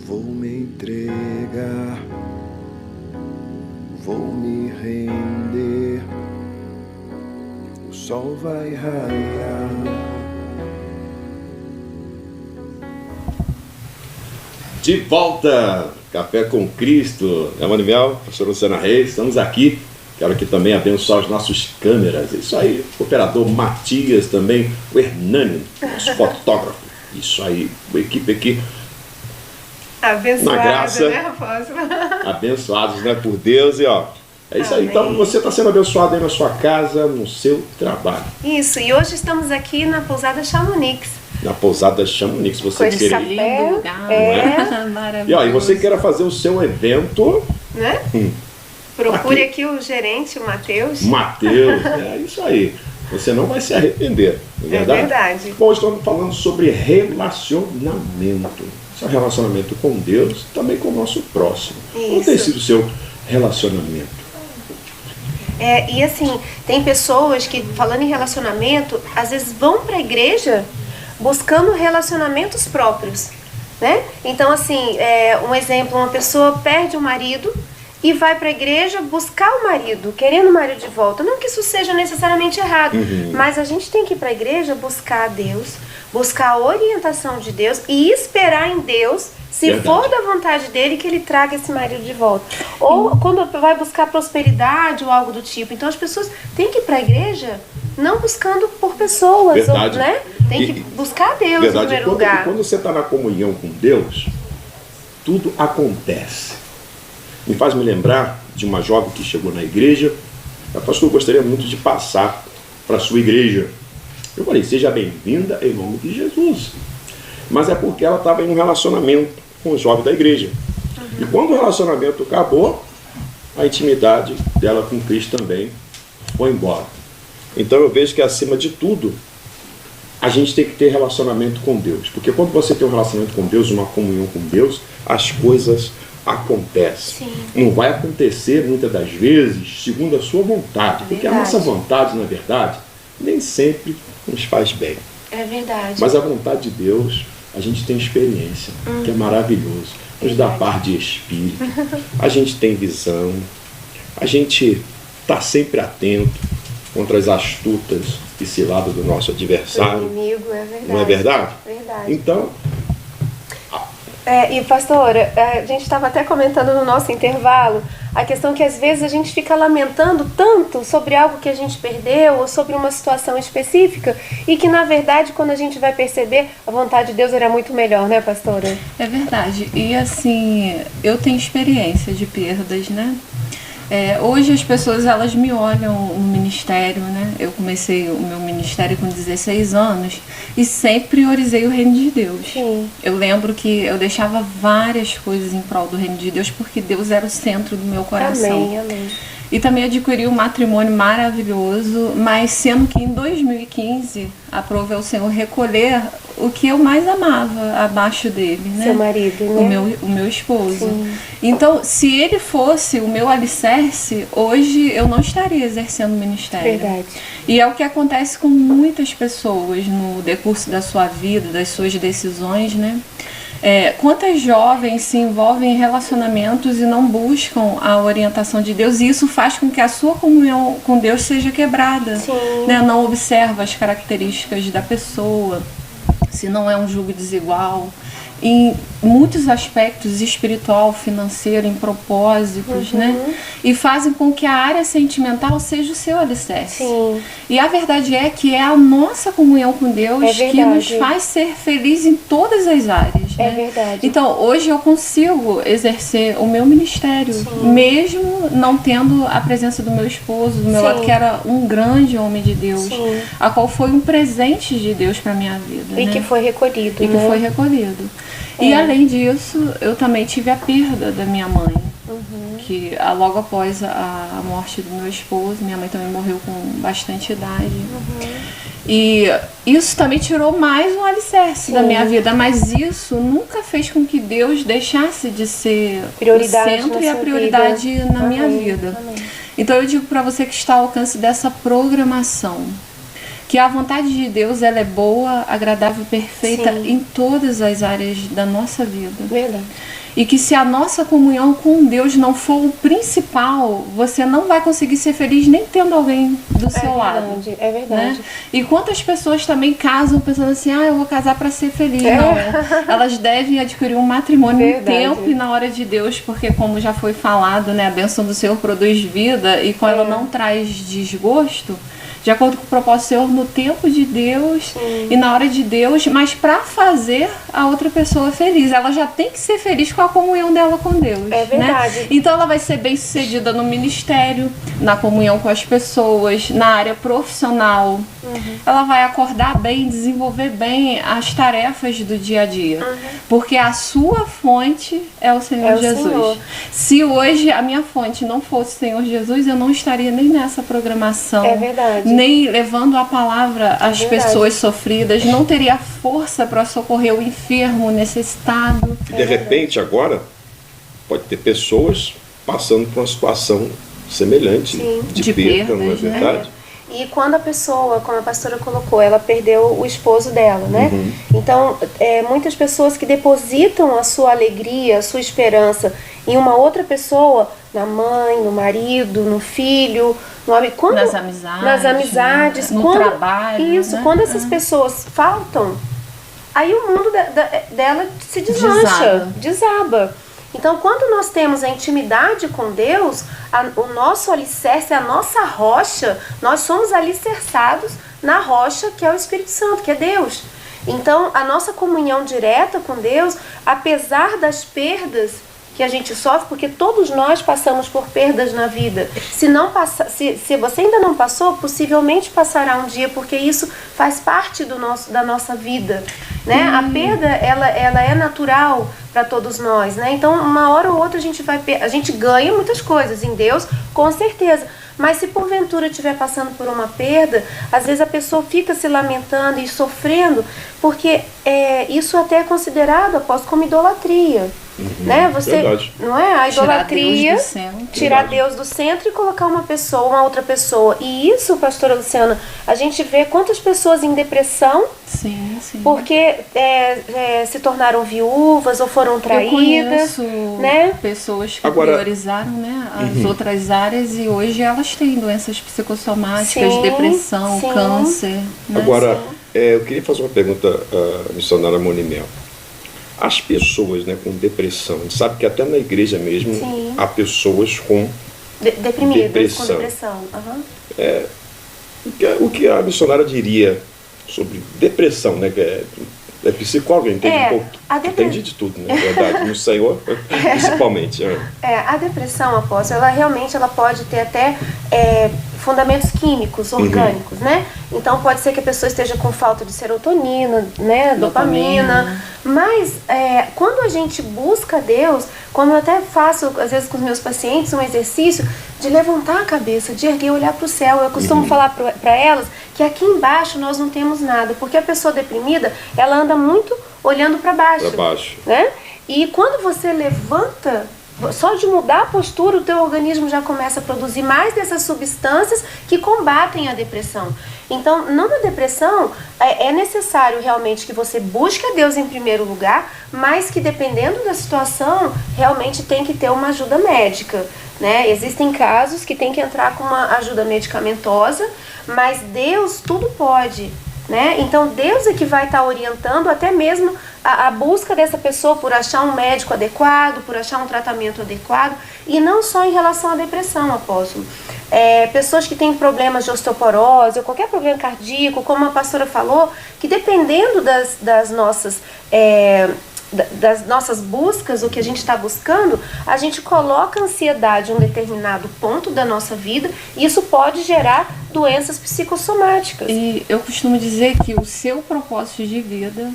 Vou me entregar, vou me render, o sol vai raiar. De volta, Café com Cristo, Emanuel, pastor Luciana Reis, estamos aqui. Quero aqui também abençoar os nossos câmeras, isso aí, o operador Matias também, o Hernani, nosso fotógrafo, isso aí, a equipe aqui. Abençoada, na graça, né, apóstolo? Abençoados, né, por Deus, e ó, é isso aí. Então você está sendo abençoado aí na sua casa, no seu trabalho. Isso, e hoje estamos aqui na pousada Chamonix. Na pousada Chamonix, você Coisa de querer. café, lugar, maravilhoso. E ó, e você queira fazer o seu evento, né? Procure aqui o gerente, o Matheus. Mateus, é isso aí. Você não vai se arrepender, não é verdade? É verdade. Bom, estamos falando sobre relacionamento. Seu relacionamento com Deus, também com o nosso próximo. Como tem sido o seu relacionamento? E assim, tem pessoas que, falando em relacionamento, às vezes vão para a igreja buscando relacionamentos próprios, né? Então, assim, um exemplo, uma pessoa perde o marido e vai para a igreja buscar o marido, querendo o marido de volta. Não que isso seja necessariamente errado, mas a gente tem que ir para a igreja buscar a Deus, buscar a orientação de Deus e esperar em Deus, se for da vontade dele, que ele traga esse marido de volta. Ou quando vai buscar prosperidade ou algo do tipo. Então as pessoas têm que ir para a igreja não buscando por pessoas, ou, né? Tem que buscar Deus em primeiro lugar. Quando você está na comunhão com Deus, tudo acontece. Me faz me lembrar de uma jovem que chegou na igreja. Ela falou que eu gostaria muito de passar para a sua igreja. Eu falei, seja bem-vinda em nome de Jesus. Mas é porque ela estava em um relacionamento com o jovem da igreja. E quando o relacionamento acabou, a intimidade dela com Cristo também foi embora. Então eu vejo que acima de tudo, a gente tem que ter relacionamento com Deus. Porque quando você tem um relacionamento com Deus, uma comunhão com Deus, as coisas acontecem. Sim. Não vai acontecer muitas das vezes segundo a sua vontade. Porque a nossa vontade, na verdade, nem sempre nos faz bem. É verdade. Mas a vontade de Deus, a gente tem experiência, que é maravilhoso. Nos dá paz de espírito, a gente tem visão, a gente está sempre atento contra as astutas e ciladas do nosso adversário. O inimigo, é verdade. Não é verdade? Verdade. Então... E pastora, a gente estava até comentando no nosso intervalo a questão que às vezes a gente fica lamentando tanto sobre algo que a gente perdeu ou sobre uma situação específica e que na verdade quando a gente vai perceber a vontade de Deus era muito melhor, né, pastora? É verdade. E assim, eu tenho experiência de perdas, né? Hoje as pessoas elas me olham no ministério, né? Eu comecei o meu ministério com 16 anos e sempre priorizei o reino de Deus. Sim. Eu lembro que eu deixava várias coisas em prol do reino de Deus porque Deus era o centro do meu coração. Amém, amém. E também adquiri um matrimônio maravilhoso, mas sendo que em 2015 aprove ao Senhor recolher o que eu mais amava abaixo dele, né? Seu marido, né? O meu esposo. Sim. Então, se ele fosse o meu alicerce, hoje eu não estaria exercendo o ministério. Verdade. E é o que acontece com muitas pessoas no decurso da sua vida, das suas decisões, né? Quantas jovens se envolvem em relacionamentos e não buscam a orientação de Deus, e isso faz com que a sua comunhão com Deus seja quebrada. Sim. Né? Não observa as características da pessoa, se não é um julgo desigual, em muitos aspectos, espiritual, financeiro, em propósitos, né? E fazem com que a área sentimental seja o seu alicerce. Sim. E a verdade é que é a nossa comunhão com Deus que nos faz ser felizes em todas as áreas. É né? verdade. Então, hoje eu consigo exercer o meu ministério, mesmo não tendo a presença do meu esposo, do meu lado, que era um grande homem de Deus, a qual foi um presente de Deus para minha vida. E né? que foi recolhido, E que foi recolhido. E além disso, eu também tive a perda da minha mãe. Que logo após a morte do meu esposo, minha mãe também morreu com bastante idade. E isso também tirou mais um alicerce da minha vida, mas isso nunca fez com que Deus deixasse de ser prioridade o centro e a prioridade na minha vida. Então eu digo para você que está ao alcance dessa programação, que a vontade de Deus ela é boa, agradável, perfeita Sim. em todas as áreas da nossa vida. Verdade. E que se a nossa comunhão com Deus não for o principal, você não vai conseguir ser feliz nem tendo alguém do seu lado. É verdade. Né? E quantas pessoas também casam pensando assim, eu vou casar para ser feliz. É. Não, elas devem adquirir um matrimônio no Verdade. tempo e na hora de Deus, porque como já foi falado, né, a bênção do Senhor produz vida e quando ela não traz desgosto, de acordo com o propósito do Senhor, no tempo de Deus e na hora de Deus, mas para fazer a outra pessoa feliz. Ela já tem que ser feliz com a comunhão dela com Deus. É verdade. Né? Então ela vai ser bem sucedida no ministério, na comunhão com as pessoas, na área profissional. Ela vai acordar bem, desenvolver bem as tarefas do dia a dia. Porque a sua fonte é o Senhor É o Jesus. Senhor. Se hoje a minha fonte não fosse o Senhor Jesus, eu não estaria nem nessa programação. É verdade. Nem levando a palavra às Verdade. pessoas sofridas, não teria força para socorrer o enfermo, o necessitado. E de repente, agora, pode ter pessoas passando por uma situação semelhante Sim. de De perda, não é perdas, né? verdade? E quando a pessoa, como a pastora colocou, ela perdeu o esposo dela, né? Então, muitas pessoas que depositam a sua alegria, a sua esperança em uma outra pessoa, na mãe, no marido, no filho, quando, Nas amizades, né? no trabalho. Isso, né? quando essas pessoas faltam, aí o mundo dela se desmancha, desaba. Então, quando nós temos a intimidade com Deus, o nosso alicerce, a nossa rocha, nós somos alicerçados na rocha que é o Espírito Santo, que é Deus. Então, a nossa comunhão direta com Deus, apesar das perdas que a gente sofre, porque todos nós passamos por perdas na vida. Se você ainda não passou, possivelmente passará um dia, porque isso faz parte da nossa vida, né? A perda, ela é natural para todos nós, né? Então, uma hora ou outra a gente ganha muitas coisas em Deus, com certeza. Mas se porventura estiver passando por uma perda, às vezes a pessoa fica se lamentando e sofrendo, porque isso até é considerado, apóstolo, como idolatria. Né? Verdade. Não é? A idolatria, tirar Deus do centro e colocar uma outra pessoa. E isso, pastora Luciana, a gente vê quantas pessoas em depressão, sim. porque se tornaram viúvas ou foram traídas. Eu conheço né? pessoas que priorizaram, né, as outras áreas e hoje elas têm doenças psicossomáticas, Sim, depressão, sim. câncer. Né? Agora, eu queria fazer uma pergunta à missionária Monimel. As pessoas, né, com depressão, a gente sabe que até na igreja mesmo Sim. há pessoas com Deprimidas, com depressão. O que a missionária diria sobre depressão, né? Que é psicóloga, entende um pouco, entende de tudo, né? Verdade, no Senhor, principalmente. A depressão, apóstolo, ela realmente pode ter até fundamentos químicos, orgânicos, né? Então pode ser que a pessoa esteja com falta de serotonina, né? Dopamina. Mas quando a gente busca Deus, como eu até faço às vezes com os meus pacientes um exercício de levantar a cabeça, de erguer, olhar para o céu. Eu costumo falar para elas que aqui embaixo nós não temos nada, porque a pessoa deprimida, ela anda muito olhando para baixo, né? E quando você levanta, só de mudar a postura, o teu organismo já começa a produzir mais dessas substâncias que combatem a depressão. Então, não na depressão, é necessário realmente que você busque a Deus em primeiro lugar, mas que dependendo da situação, realmente tem que ter uma ajuda médica, né? Existem casos que tem que entrar com uma ajuda medicamentosa, mas Deus tudo pode, né? Então Deus é que vai estar orientando até mesmo a busca dessa pessoa por achar um médico adequado, por achar um tratamento adequado, e não só em relação à depressão, apóstolo. Pessoas que têm problemas de osteoporose ou qualquer problema cardíaco, como a pastora falou, que dependendo das nossas buscas, o que a gente está buscando, a gente coloca a ansiedade em um determinado ponto da nossa vida e isso pode gerar doenças psicossomáticas. E eu costumo dizer que o seu propósito de vida,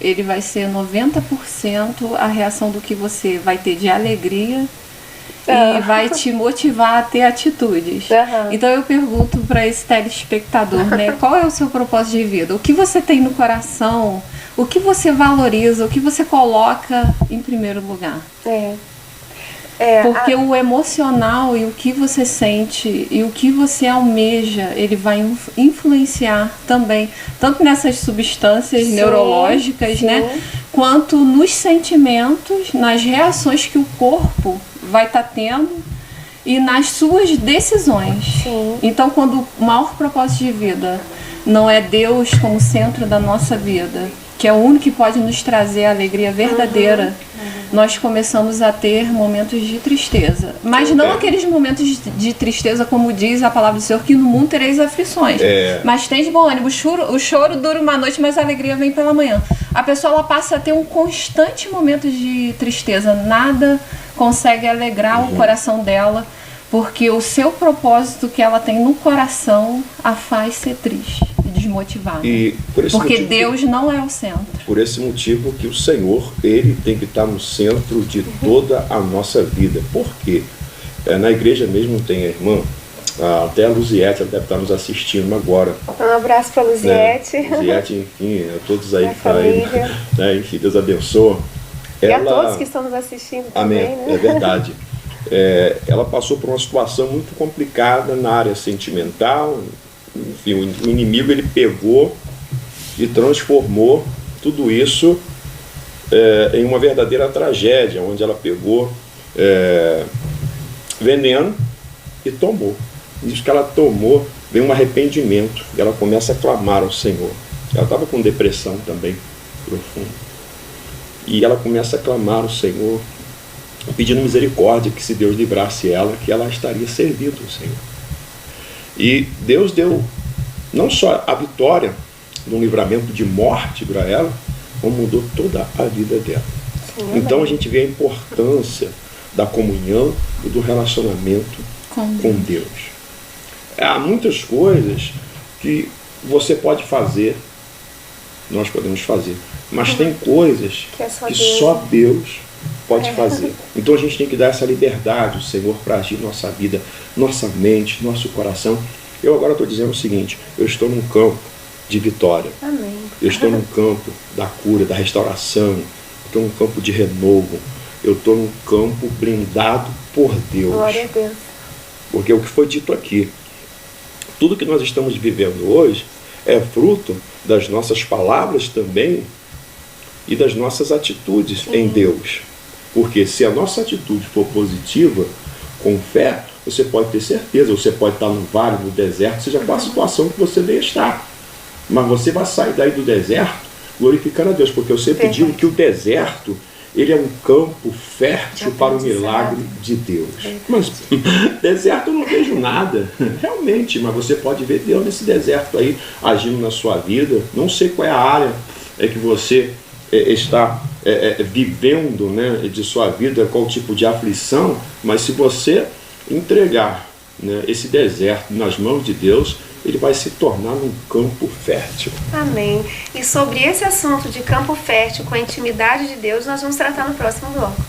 ele vai ser 90% a reação do que você vai ter de alegria e vai te motivar a ter atitudes. Então eu pergunto para esse telespectador, né, qual é o seu propósito de vida? O que você tem no coração? O que você valoriza? O que você coloca em primeiro lugar? Porque o emocional e o que você sente e o que você almeja, ele vai influenciar também, tanto nessas substâncias neurológicas, né? Quanto nos sentimentos, nas reações que o corpo vai estar tendo e nas suas decisões. Então, quando o maior propósito de vida não é Deus como centro da nossa vida, que é o único que pode nos trazer a alegria verdadeira, nós começamos a ter momentos de tristeza. Mas não aqueles momentos de tristeza, como diz a palavra do Senhor, que no mundo tereis aflições. Mas tem de bom ânimo. O choro dura uma noite, mas a alegria vem pela manhã. A pessoa ela passa a ter um constante momento de tristeza. Nada consegue alegrar o coração dela, porque o seu propósito que ela tem no coração a faz ser triste e desmotivada. Porque Deus não é o centro. Por esse motivo que o Senhor, Ele tem que estar no centro de toda a nossa vida. Por quê? Na igreja mesmo tem a irmã, até a Luziete, ela deve estar nos assistindo agora. Um abraço para a Luziete. Luziete, enfim, todos aí que estão aí, né? Enfim, Deus abençoa. E a todos que estão nos assistindo também, amém, né? É verdade. Ela passou por uma situação muito complicada na área sentimental. Enfim, o inimigo ele pegou e transformou tudo isso em uma verdadeira tragédia, onde ela pegou veneno e tomou. Diz que ela tomou, veio um arrependimento, e ela começa a clamar ao Senhor. Ela estava com depressão também profunda. E ela começa a clamar ao Senhor, pedindo misericórdia, que se Deus livrasse ela, que ela estaria servindo ao Senhor. E Deus deu não só a vitória de um livramento de morte para ela, como mudou toda a vida dela. Então a gente vê a importância da comunhão e do relacionamento com Deus. Há muitas coisas que você pode fazer, nós podemos fazer, mas tem coisas que só Deus pode fazer. Então a gente tem que dar essa liberdade ao Senhor para agir nossa vida, nossa mente, nosso coração. Eu agora estou dizendo o seguinte: eu estou num campo de vitória. Amém. Eu estou num campo da cura, da restauração. Estou num campo de renovo. Eu estou num campo blindado por Deus. Glória a Deus. Porque o que foi dito aqui, tudo que nós estamos vivendo hoje é fruto das nossas palavras também e das nossas atitudes em Deus. Porque se a nossa atitude for positiva, com fé, você pode ter certeza, você pode estar no vale, no deserto, seja qual a situação que você venha estar. Mas você vai sair daí do deserto glorificando a Deus, porque eu sempre digo que o deserto, ele é um campo fértil para o milagre de Deus. Mas deserto eu não vejo nada, realmente, mas você pode ver Deus nesse deserto aí, agindo na sua vida. Não sei qual é a área que você está vivendo, né, de sua vida, qual tipo de aflição, mas se você entregar, né, esse deserto nas mãos de Deus, ele vai se tornar um campo fértil. Amém. E sobre esse assunto de campo fértil com a intimidade de Deus, nós vamos tratar no próximo bloco.